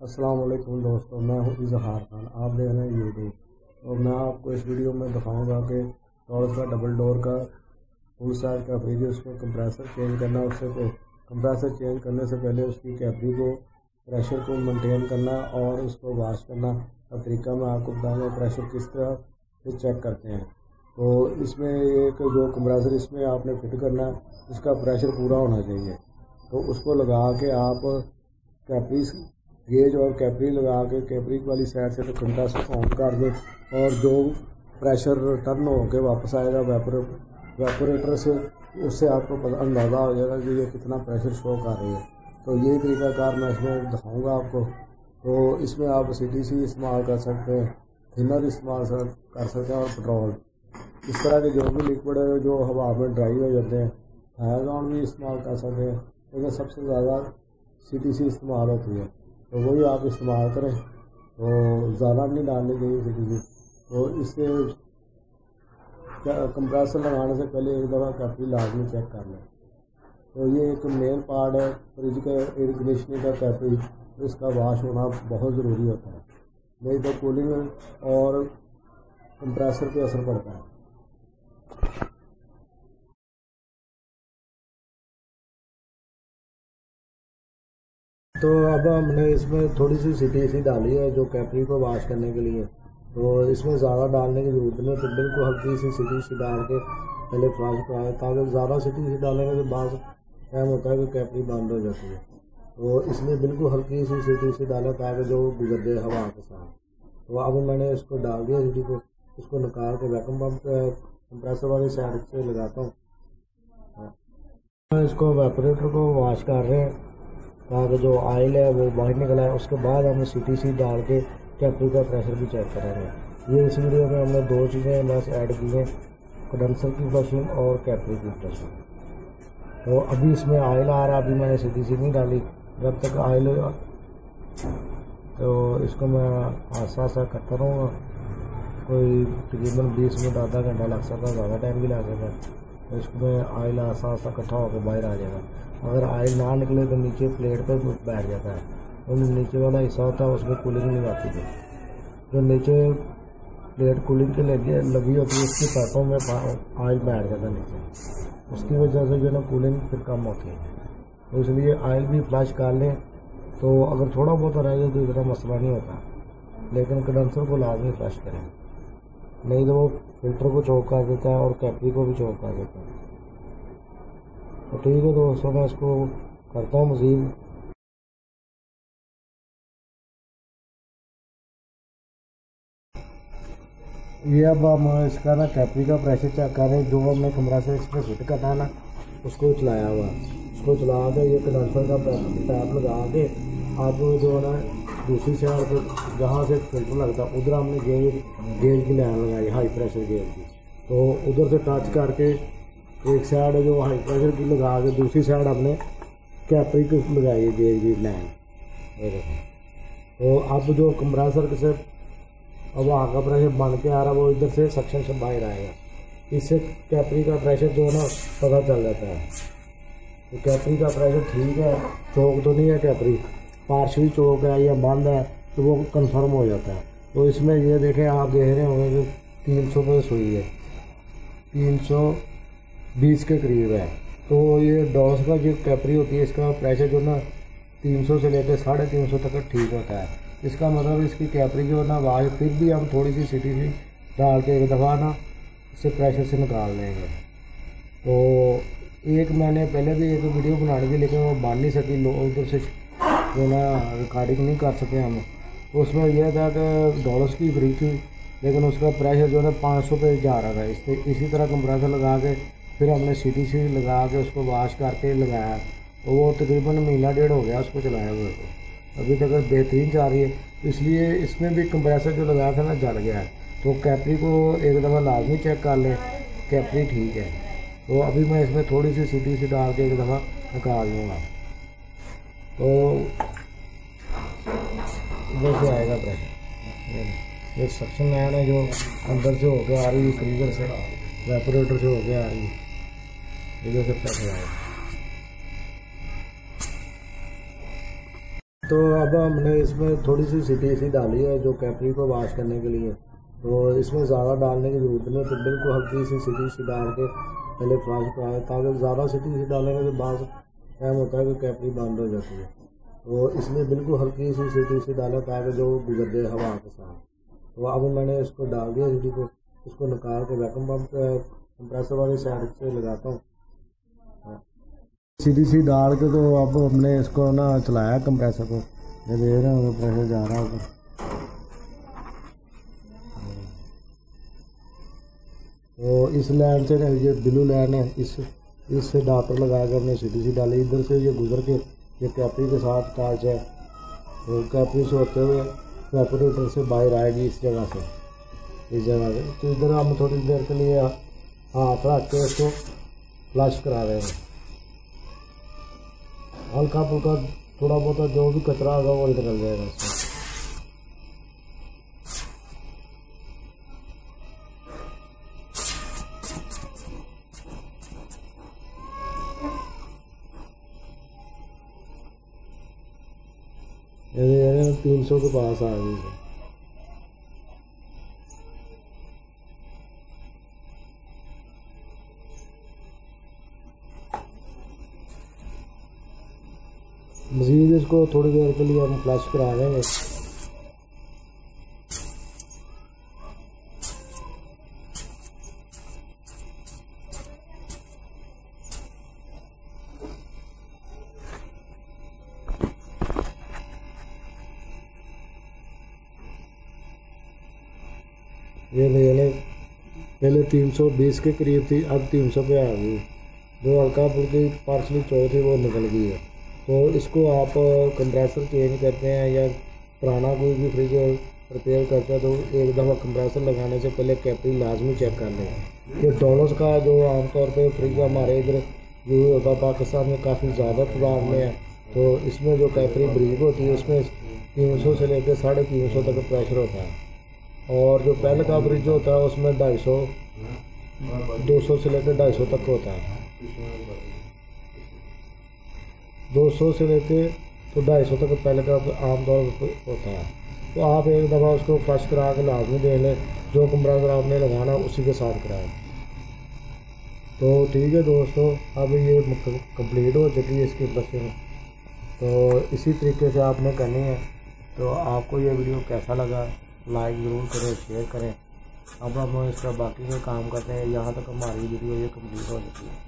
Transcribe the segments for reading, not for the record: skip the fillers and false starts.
अस्सलाम वालेकुम दोस्तों, मैं हूँ इजहार खान। आप देख रहे हैं यूट्यूब और मैं आपको इस वीडियो में दिखाऊंगा कि टॉरस का डबल डोर का फुल साइज का फ्रिज है, उसमें कंप्रेसर चेंज करना। उससे कंप्रेसर चेंज करने से पहले उसकी कैपरी को प्रेशर को मेंटेन करना और उसको वॉश करना का तरीका मैं आपको बताऊँगा। प्रेशर किस तरह से चेक करते हैं। तो इसमें एक जो कंप्रेसर इसमें आपने फिट करना है, इसका प्रेशर पूरा होना चाहिए। तो उसको लगा के आप कैपरी गेज और कैपरी लगा के कैपरी वाली साइड से तो कंप्रेसर ऑन कर दें और जो प्रेशर टर्न होकर वापस आएगा वेपोरेटर से, उससे आपको अंदाज़ा हो जाएगा कि ये कितना प्रेशर शो कर रही है। तो यही तरीकाकार मैं इसमें दिखाऊंगा आपको। तो इसमें आप CTC इस्तेमाल कर सकते हैं, थिनर इस्तेमाल कर सकते हैं और पेट्रोल। इस तरह के जो भी लिक्विड है जो हवा में ड्राई हो जाते हैं, हाइड्रोन भी इस्तेमाल कर सकते हैं, लेकिन सबसे ज़्यादा CTC इस्तेमाल होती है। तो वही आप इस्तेमाल करें। तो ज़्यादा नहीं डालनी चाहिए CTC। तो इससे कंप्रेसर लगाने से पहले एक दफ़ा कैपरी लाजमी चेक कर लें। तो ये एक मेन पार्ट है फ्रिज का, एयर कंडीशनिंग का कैपरी, इसका वॉश होना बहुत ज़रूरी होता है, नहीं तो कूलिंग और कंप्रेसर पे असर पड़ता है। तो अब हमने इसमें थोड़ी सी CTC डाली है जो कैपरी को वॉश करने के लिए। तो इसमें ज़्यादा डालने की ज़रूरत नहीं, तो बिल्कुल हल्की सी CTC डाल के पहले फ्लश कराएं, ताकि ज़्यादा CTC डालने के बाद टाइम होता है कि कैपरी बंद हो जाती है। तो इसलिए बिल्कुल हल्की सी CTC डालें ताकि जो गुजर जाए हवा के साथ। तो अब मैंने इसको डाल दिया CTC को, इसको निकाल के वैक्यूम पंप कंप्रेसर वाली साइड से लगाता हूँ। इसको वेपोरेटर को वॉश कर रहे हैं ताकि जो ऑयल है वो बाहर निकला है। उसके बाद हम CTC डाल के कैपरी का प्रेशर भी चेक करेंगे। ये इस वीडियो में हमने दो चीज़ें बस ऐड की हैं, कंडेंसर की फ्लशिंग और कैपरी की फ्लशिंग। तो अभी इसमें ऑयल आ रहा है, अभी मैंने CTC नहीं डाली। जब तक ऑयल तो इसको मैं आस्ता आस्ता करता रहूँगा। कोई तकरीबन 20 मिनट आधा घंटा लग सकता है, ज़्यादा टाइम भी लग सकता है। तो इसमें ऑयल आस्ता आस्ता इकट्ठा होकर बाहर आ जाएगा। अगर ऑयल ना निकले तो नीचे प्लेट पे बैठ जाता है, और नीचे वाला हिस्सा होता है उसमें कूलिंग नहीं आती थी। जो नीचे प्लेट कूलिंग के लगी होती है उसकी पाइपों में ऑयल बैठ जाता है नीचे, उसकी वजह से जो है ना कूलिंग फिर कम होती है। तो इसलिए ऑयल भी फ्लश कर लें। तो अगर थोड़ा बहुत रह जाए तो इतना मसला नहीं होता, लेकिन कंडेंसर को लाजमी फ्लश करें, नहीं तो वो फिल्टर को चौक कर देता है और कैपरी को भी चौक कर देता है। तो ठीक है दोस्तों, मैं इसको करता हूँ मज़ीद। ये अब हम इसका ना कैपरी का प्रेशर चेक कर रहे हैं। जो हमने कंप्रेसर इसमें फिट करना है ना, उसको चलाया हुआ, उसको चला के ये कंडेंसर का पैप लगा के आप जो है ना दूसरी साइड पर जहाँ से फिल्टर लगता है उधर हमने गेज की लाइन लगाई, हाई प्रेशर गेज की। तो उधर से टच करके एक साइड जो हाई प्रेशर की लगा के दूसरी साइड हमने कैपरी की लगाई है गेज की लाइन। तो अब जो कंप्रेसर से अब वहाँ का प्रेशर बन के आ रहा है, वो इधर से सक्शन से बाहर आएगा। इससे कैपरी का प्रेशर जो है ना पता चल जाता है। तो कैपरी का प्रेशर ठीक है, चौक तो नहीं है कैपरी, पार्शली चौक है या बंद है, तो वो कंफर्म हो जाता है। तो इसमें ये देखें, आप देख रहे होंगे कि 300 पे सुई है, 320 के करीब है। तो ये डॉस का जो कैपरी होती है इसका प्रेशर जो ना 300 से लेकर 350 तक ठीक होता है। इसका मतलब इसकी कैपरी जो है ना आवाज़, फिर भी हम थोड़ी सी CTC डाल के एक दफ़ा ना इससे प्रेशर से निकाल लेंगे। तो एक मैंने पहले भी एक वीडियो बनानी थी, लेकिन वो बन नहीं सकी, उधर से जो ना रिकॉर्डिंग नहीं कर सके हम। तो उसमें यह था कि डॉलर्स की फ्रिज थी, लेकिन उसका प्रेशर जो है ना 500 पे जा रहा था। इसी तरह कंप्रेसर लगा के फिर हमने CTC लगा के उसको वॉश करके लगाया। तो वो तकरीबन महीना डेढ़ हो गया उसको चलाया हुए को, अभी तक बेहतरीन जा रही है। इसलिए इसमें भी कंप्रेसर जो लगाया था ना जल गया है। तो कैपरी को एक दफ़ा लाजमी चेक कर लें, कैपरी ठीक है। तो अभी मैं इसमें थोड़ी सी CTC डाल के एक दफ़ा निकाल लूँगा। तो इधर से आएगा प्रेशर, एक सक्शन लाइन है जो अंदर से होकर आ रही है, फ्रीजर से वेपोरेटर से होकर आ रही है, इधर से प्रेशर आएगा। तो अब हमने इसमें थोड़ी सी CTC डाली है जो कैपरी को वॉश करने के लिए। तो इसमें ज़्यादा डालने की ज़रूरत नहीं, तो बिल्कुल हल्की सी CTC डाल के पहले फ्लश कराएं, ताकि ज़्यादा CTC डालने के बाद टाइम होता है कि कैपरी बंद हो जाती है। तो इसलिए बिल्कुल हल्की सी CTC डालें ताकि जो गुजर दे हवा के साथ। तो अब मैंने इसको डाल दिया सीटी को, इसको निकाल के वैक्यूम पंप कंप्रेसर वाली साइड से लगाता हूँ। CTC डाल के तो अब हमने इसको ना चलाया कंप्रेसर को, ये देख रहे हैं प्रेशर जा रहा है। तो इस लाइन से ये ब्लू लाइन है, इससे डापर लगा के हमने CTC डाली। इधर से ये गुजर के ये कैपरी के साथ अटैच है, तो कैपरी से होते हुए कैपरेटर से बाहर आएगी इस जगह से, इस जगह से। तो इधर हम थोड़ी देर के लिए हाथ रख के इसको फ्लश करा रहे हैं। हल्का फुल्का थोड़ा बहुत जो भी कचरा होगा वो निकल जाएगा इसमें। ये 300 के पास आ गई है। मजीद इसको थोड़ी देर के लिए हम फ्लश करा देंगे। ये लेने पहले 320 के करीब थी, अब 300 पे आ गई। जो हल्का फुल्की पार्सली चौ थी वो निकल गई है। तो इसको आप कंप्रेसर चेंज करते हैं या पुराना कोई भी फ्रिज रिपेयर करते हैं तो एक दफ़ा कंप्रेसर लगाने से पहले कैपरी लाजमी चेक कर लें। ये डॉलर्स का जो आमतौर पे फ्रिज हमारे इधर यूज होता है पाकिस्तान में काफ़ी ज़्यादा तादाद में है। तो इसमें जो कैपरी ब्रीक होती है उसमें 300 से लेकर 350 तक प्रेशर होता है। और जो पहले का फ्रिज होता है उसमें 250 200 से लेकर 250 तक होता है। 200 से लेकर तो 250 तक पहले का आमतौर पर होता है। तो आप एक दफ़ा उसको फ्लश करा के लाजमी दे लें, जो कंप्रेसर आपने लगाना उसी के साथ कराएं। तो ठीक है दोस्तों, अब ये कंप्लीट हो चुकी है इसकी ब्रशिंग। तो इसी तरीके से आपने करनी है। तो आपको ये वीडियो कैसा लगा लाइक ज़रूर करें, शेयर करें। अब हम इसका बाकी का काम करते हैं। यहाँ तक हमारी वीडियो ये कंप्लीट हो चुकी है।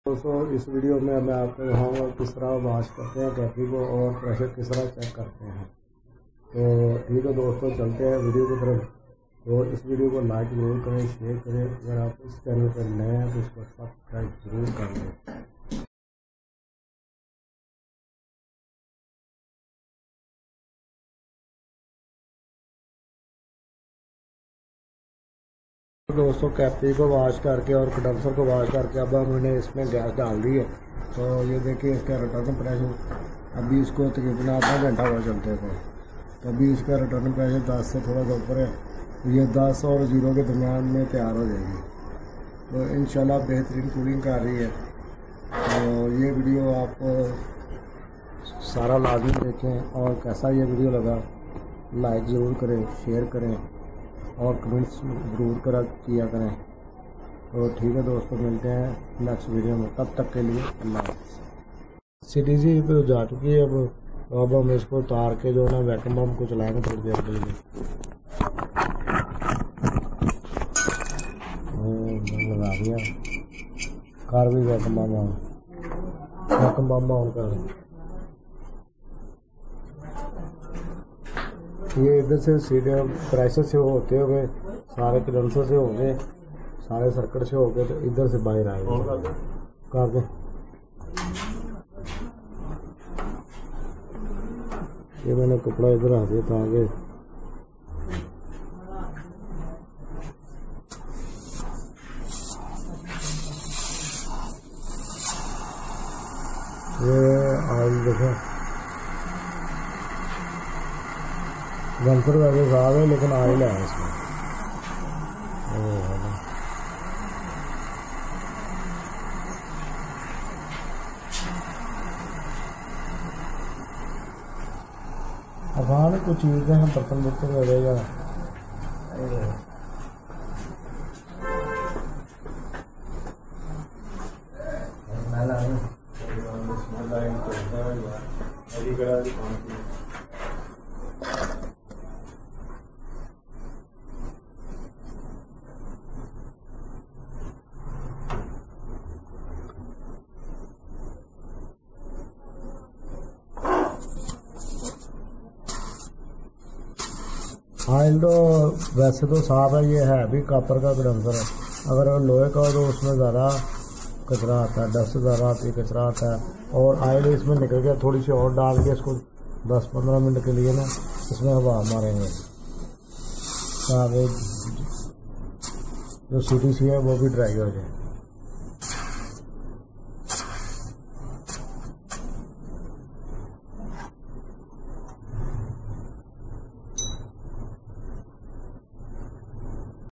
दोस्तों इस वीडियो में मैं आपको दिखाऊंगा किस तरह वॉश करते हैं कैपरी को और प्रेशर किस तरह चेक करते हैं। तो ठीक है दोस्तों, चलते हैं वीडियो की तरफ। तो इस वीडियो को लाइक ज़रूर करें, शेयर करें। अगर आप इस चैनल पर नए हैं तो इसको सब्सक्राइब ज़रूर कर लें। दोस्तों कैपरी को वॉश करके और कंडेंसर को वॉश करके अब हमने इसमें गैस डाल दी है। तो ये देखिए इसका रिटर्न प्रेशर अभी इसको तकरीबन आधा घंटा हुआ चलते थे। तो अभी इसका रिटर्न प्रेशर 10 से थोड़ा सा ऊपर है। तो ये 10 और 0 के दरमियान में तैयार हो जाएगी। तो इंशाल्लाह बेहतरीन कूलिंग कर रही है। तो ये वीडियो आप सारा लाजमी देखें और कैसा ये वीडियो लगा लाइक ज़रूर करें, शेयर करें और कमेंट्स ज़रूर किया करें। तो ठीक है दोस्तों, मिलते हैं नेक्स्ट वीडियो में। तब तक के लिए अल्लाह हाफ़िज़। CTC तो जा चुकी है। अब हम इसको उतार के जो है ना वैक्यूम पंप को चलाएंगे थोड़ी देर के लिए। लगा दिया, कार भी वैक्यूम पंप ऑन कर। ये इधर से सीधे प्रेशर से होते हुए सारे कंडेंसर से हो गए, सारे सर्किट से हो गए, तो इधर से बाहर आएगा कर दे। ये मैंने कपड़ा इधर आ दिया था आगे। ये ऑयल देखो, कंडेंसर वैसे साफ है लेकिन ऑयल है इसमें। कुछ चीज़ें हैं, बर्तन बुर्तन हो जाएगा। ऑयल तो वैसे तो साफ है, ये है भी कॉपर का कंडेंसर है। अगर लोहे का हो तो उसमें ज़्यादा कचरा आता है, डस्ट ज़्यादा आती है, कचरा आता है। और ऑयल इसमें निकल गया, थोड़ी सी और डाल के इसको 10-15 मिनट के लिए ना इसमें हवा मारेंगे ताकि जो सीटी सी है वो भी ड्राई हो जाए।